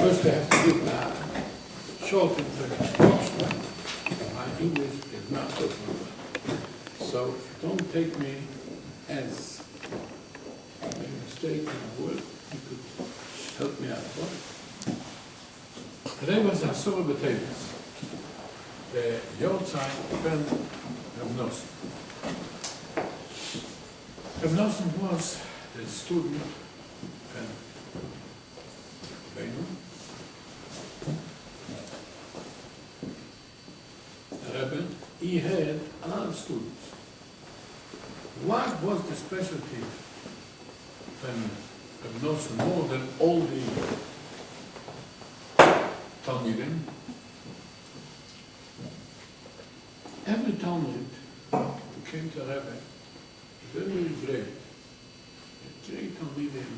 First I have to give a short introduction. My English is not so good. So don't take me as a mistake in a word. You could help me out. Right? Today was a Surah B'Tevis. The Yortzeit Ben Rav Nosson. Rav Nosson was the student and he had a lot of students. What was the specialty when Rav Nosson more than all the Talmidim? Every Talmud who came to Rebbe, very great. Great Talmidim.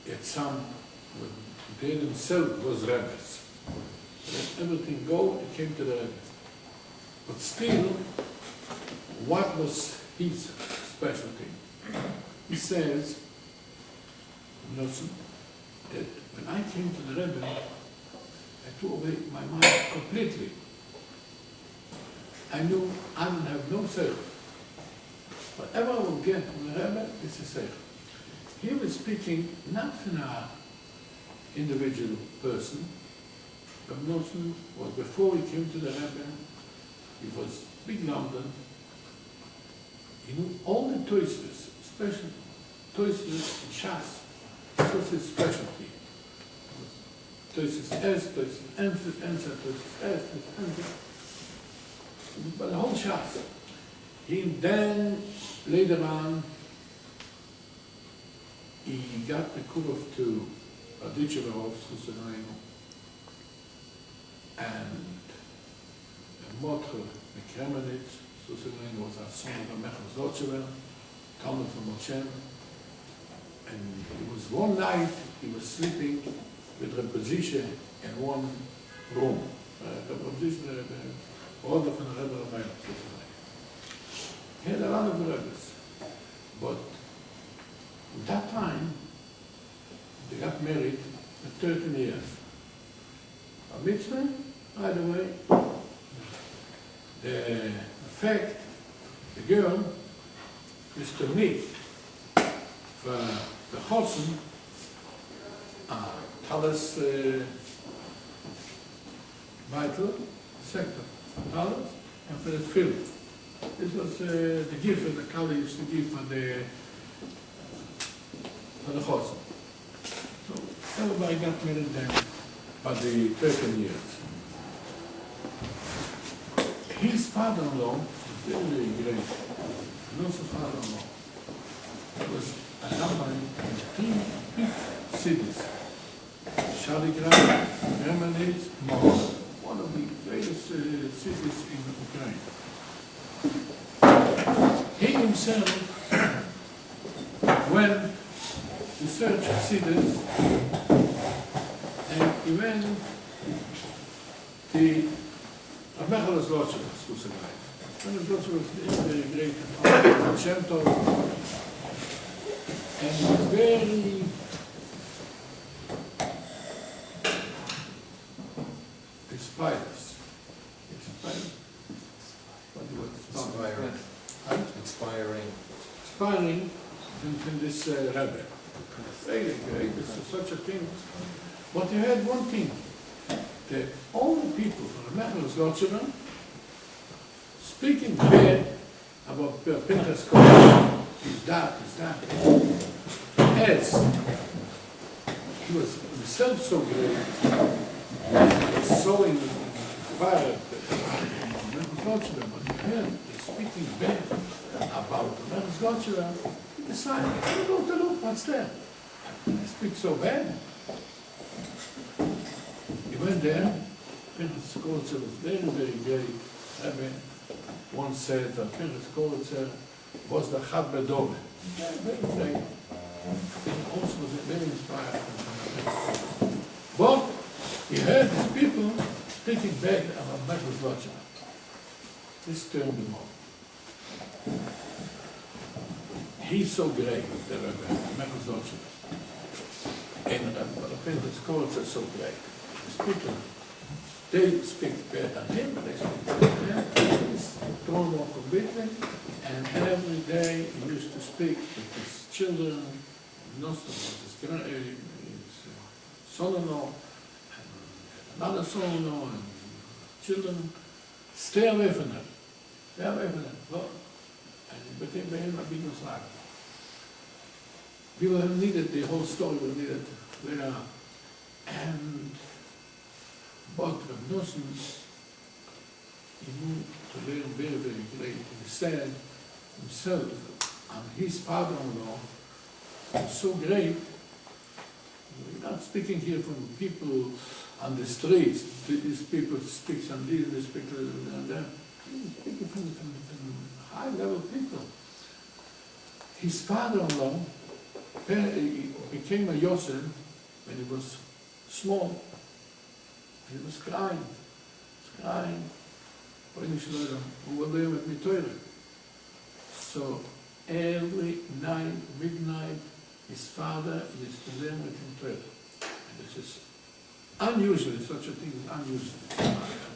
Yet some, they themselves was Rebbes. Let everything go, it came to the Rebbe. But still, what was his specialty? He says, Nosson, that when I came to the Rebbe, I threw away my mind completely. I knew I would have no seichel. Whatever I will get from the Rebbe, it's a seichel. He was speaking not from an individual person. Rav Nosson was, before he came to the Rebbe, he was big London. He knew all the toises, special toises in Shas. This was his specialty. Toises S, toises Ensa, toises S, toises Ensa. But the whole Shas. He then, later on, he got the kurov to Adichevarov, and Motre Kremenitz, was a son of Mechel Zotchever, Talmud from Moshe. And it was one night, he was sleeping with Reb Zisha in one room. Reb Zisha, the order from the Rebbe Ramayim. He had a lot of Rebbes. But at that time, they got married at 13 years. A mitzvah, by the way, the fact, the girl is to meet for the chosen, Talis vital sector, Talis, and for the field. This was the gift that the Kali used to give for the chosen. So everybody got married then by the 13 years. His father-in-law was very great. Nosson's father-in-law was a rabbi in 3 big cities. Shaligrad, Kremenitz, Mohoros, one of the greatest cities in Ukraine. He himself went to search cities, and he went to Michal Zlotchev, who's a guy. Zlotchev was very great, Shem Tov, and he was very inspiring. Inspiring from this Rebbe. really great, it's such a thing. But you had one thing, the only people from the Mohorosh speaking bad about Pinchas Kohen, is that. As he was himself so great, he was sowing fire, but him is speaking bad about the Mohorosh. He decided, I'm going to look what's there. He speaks so bad. He went there, Pinchas Kohen was very, very great. One said that Pinchas Kohen was the Chad Bedove. Very great. Also was very inspired. But he heard these people speaking bad about Mohorosh. This turned him on. He's so great, the Mohorosh. And Pinchas Kohen is so great. These people, they speak better than him, they speak better than him. He's thrown off completely, and every day he used to speak with his children, his son-in-law, and another son-in-law, and children. Stay away from them. Stay away from them. Well, and he became a big Muslim. We will have needed the whole story, we needed later on. And but Reb Nosson, he moved to learn very, very great. He said himself, and his father-in-law was so great. We're not speaking here from people on the streets. These people speak on this, they speak on that. He's speaking from high-level people. His father-in-law he became a Yosef when he was small. He was crying. So every night, midnight, his father used to learn with him Torah. And this is unusual, such a thing is unusual.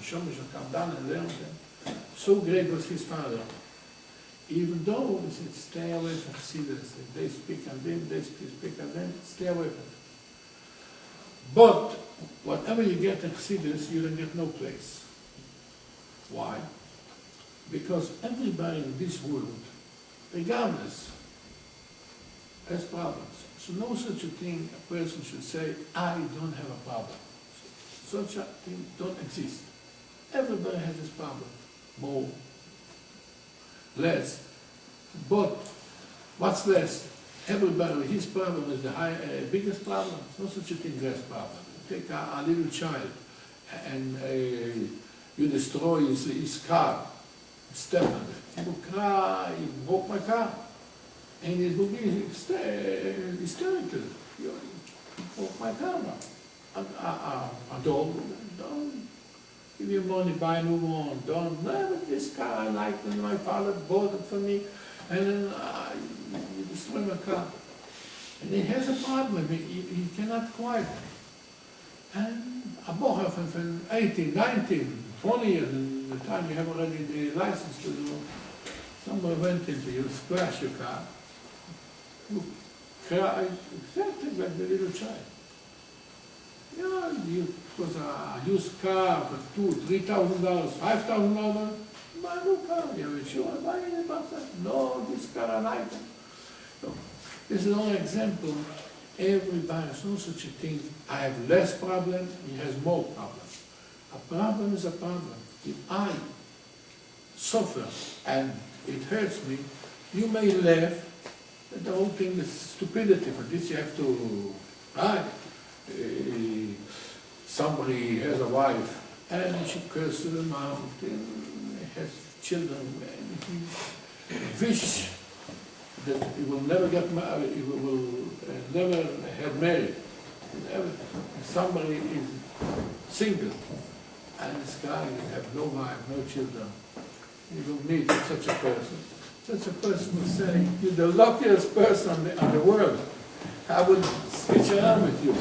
Shomish will come down and learn with him. So great was his father. Even though he said, stay away from Chassidus. If they speak on them, they speak on them, stay away from them. But whatever you get in Chassidus, you don't get no place. Why? Because everybody in this world, regardless, has problems. So no such a thing a person should say, I don't have a problem. Such a thing don't exist. Everybody has this problem. More, less. But what's less? Everybody, his problem is the biggest problem. No such a thing less problem. Take a little child and you destroy his car, step on it. He will cry, you broke my car. And it will be hysterical. You broke my car now. A dog, don't give you money, buy a new one. Don't, no, this car I like it, my father bought it for me, and then you destroy my car. And he has a problem, he cannot quiet. And a boy from 18, 19, 20 years, and the time you have already the license to do, someone went into you, splash your car, you cry, exactly like the little child. Yeah, you was a used car for $2,000, $3,000, $5,000. Buy a new car. You have insurance. Buy it about that. No, this car I like it. So, this is only example. Everybody has no such a thing. I have less problem. He has more problem. A problem is a problem. If I suffer and it hurts me, you may laugh. But the whole thing is stupidity. For this you have to, right? Somebody has a wife and she curses him out and has children and he wish that he will never get married, he will never have married. Somebody is single and this guy will have no wife, no children. He will meet such a person. Such a person will say, you're the luckiest person on the world. I would switch around with you.